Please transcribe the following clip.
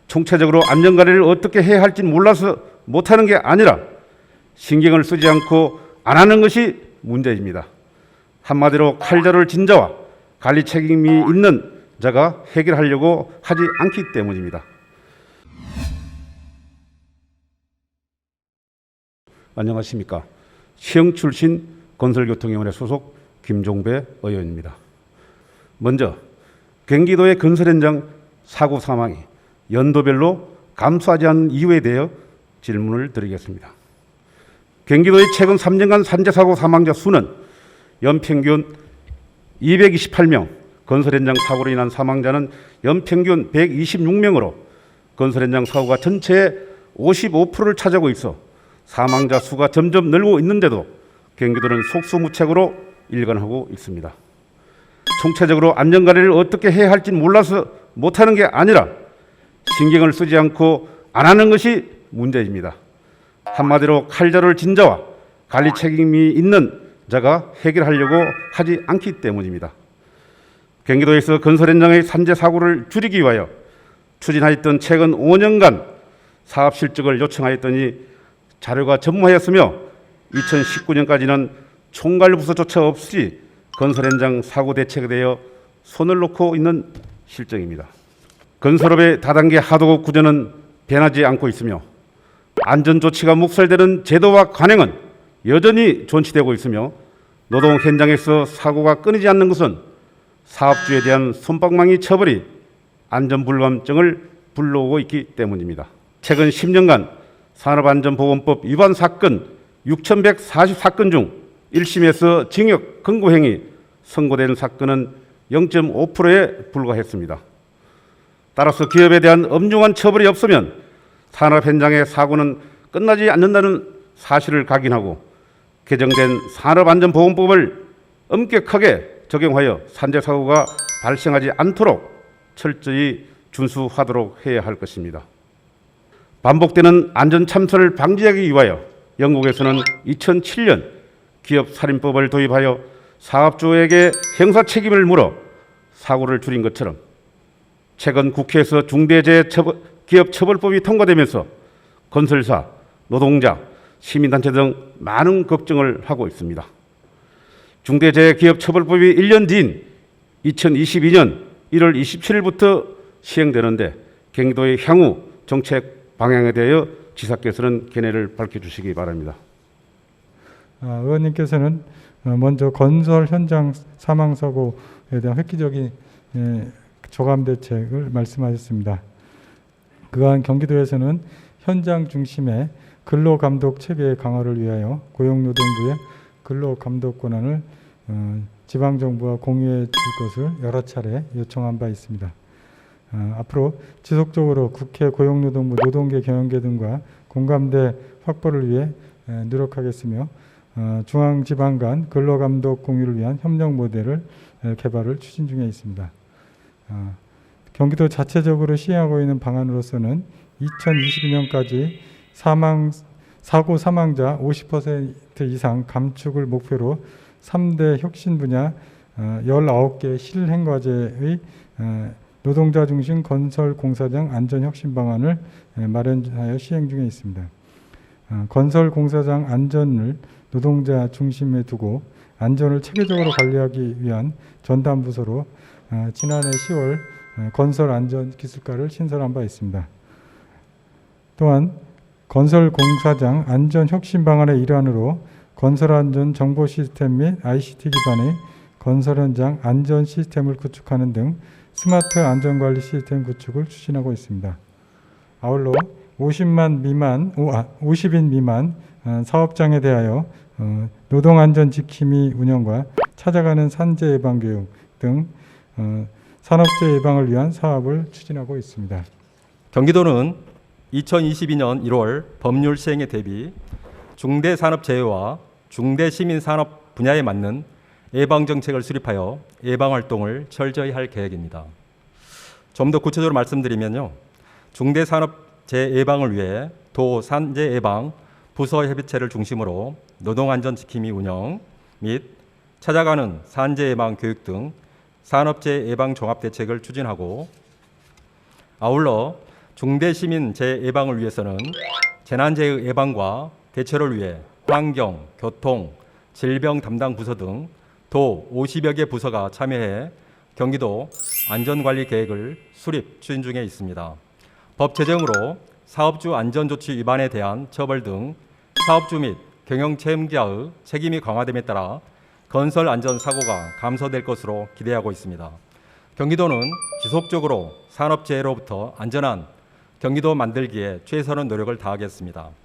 총체적으로 안전관리를 어떻게 해야 할지 몰라서 못하는 게 아니라 신경을 쓰지 않고 안 하는 것이 문제입니다. 한마디로 칼자루를 진 자와 관리 책임이 있는 자가 해결하려고 하지 않기 때문입니다. 안녕하십니까. 시흥 출신 건설교통위원회 소속 김종배 의원입니다. 먼저 경기도의 건설 현장 사고 사망이 연도별로 감소하지 않은 이유에 대해 질문을 드리겠습니다. 경기도의 최근 3년간 산재사고 사망자 수는 연평균 228명, 건설 현장 사고로 인한 사망자는 연평균 126명으로 건설 현장 사고가 전체의 55%를 차지하고 있어 사망자 수가 점점 늘고 있는데도 경기도는 속수무책으로 일관하고 있습니다. 총체적으로 안전관리를 어떻게 해야 할지 몰라서 못하는 게 아니라 신경을 쓰지 않고 안 하는 것이 문제입니다. 한마디로 칼자루를 진 자와 관리 책임이 있는 자가 해결하려고 하지 않기 때문입니다. 경기도에서 건설 현장의 산재 사고를 줄이기 위하여 추진하였던 최근 5년간 사업 실적을 요청하였더니 자료가 전무하였으며 2019년까지는 총괄 부서조차 없이 건설 현장 사고 대책에 대해 손을 놓고 있는 실정입니다. 건설업의 다단계 하도급 구조는 변하지 않고 있으며 안전조치가 묵살되는 제도와 관행은 여전히 존치되고 있으며 노동 현장에서 사고가 끊이지 않는 것은 사업주에 대한 솜방망이 처벌이 안전불감증을 불러오고 있기 때문입니다. 최근 10년간 산업안전보건법 위반 사건 6,140사건 중 1심에서 징역 금고형이 선고된 사건은 0.5%에 불과했습니다. 따라서 기업에 대한 엄중한 처벌이 없으면 산업 현장의 사고는 끝나지 않는다는 사실을 각인하고 개정된 산업안전보건법을 엄격하게 적용하여 산재 사고가 발생하지 않도록 철저히 준수하도록 해야 할 것입니다. 반복되는 안전참사를 방지하기 위하여 영국에서는 2007년 기업살인법을 도입하여 사업주에게 형사 책임을 물어 사고를 줄인 것처럼 최근 국회에서 중대재해기업처벌법이 통과되면서 건설사, 노동자, 시민단체 등 많은 걱정을 하고 있습니다. 중대재해기업처벌법이 1년 뒤인 2022년 1월 27일부터 시행되는데 경기도의 향후 정책 방향에 대하여 지사께서는 견해를 밝혀주시기 바랍니다. 의원님께서는 먼저 건설 현장 사망사고에 대한 획기적인 조감 대책을 말씀하셨습니다. 그간 경기도에서는 현장 중심의 근로감독 체계 강화를 위하여 고용노동부의 근로감독 권한을 지방정부와 공유해 줄 것을 여러 차례 요청한 바 있습니다. 앞으로 지속적으로 국회, 고용노동부, 노동계, 경영계 등과 공감대 확보를 위해 노력하겠으며 중앙지방 간 근로감독 공유를 위한 협력 모델을 개발을 추진 중에 있습니다. 경기도 자체적으로 시행하고 있는 방안으로서는 2022년까지 사고 사망자 50% 이상 감축을 목표로 3대 혁신 분야 19개 실행과제의 노동자 중심 건설 공사장 안전혁신 방안을 마련하여 시행 중에 있습니다. 건설 공사장 안전을 노동자 중심에 두고 안전을 체계적으로 관리하기 위한 전담 부서로 지난해 10월 건설 안전 기술과를 신설한 바 있습니다. 또한 건설 공사장 안전 혁신 방안의 일환으로 건설 안전 정보 시스템 및 ICT 기반의 건설 현장 안전 시스템을 구축하는 등 스마트 안전관리 시스템 구축을 추진하고 있습니다. 아울러 50인 미만 사업장에 대하여 노동안전 지킴이 운영과 찾아가는 산재 예방 교육 등 산업재해 예방을 위한 사업을 추진하고 있습니다. 경기도는 2022년 1월 법률 시행에 대비 중대산업재해와 중대시민산업 분야에 맞는 예방정책을 수립하여 예방활동을 철저히 할 계획입니다. 좀 더 구체적으로 말씀드리면요. 중대산업재해 예방을 위해 도 산재 예방 부서협의체를 중심으로 노동안전지킴이 운영 및 찾아가는 산재 예방 교육 등 산업재해 예방 종합대책을 추진하고 아울러 중대시민재해 예방을 위해서는 재난재해 예방과 대처를 위해 환경, 교통, 질병 담당 부서 등 도 50여 개 부서가 참여해 경기도 안전관리 계획을 수립 추진 중에 있습니다. 법 제정으로 사업주 안전조치 위반에 대한 처벌 등 사업주 및 경영체험자의 책임이 강화됨에 따라 건설 안전 사고가 감소될 것으로 기대하고 있습니다. 경기도는 지속적으로 산업재해로부터 안전한 경기도 만들기에 최선의 노력을 다하겠습니다.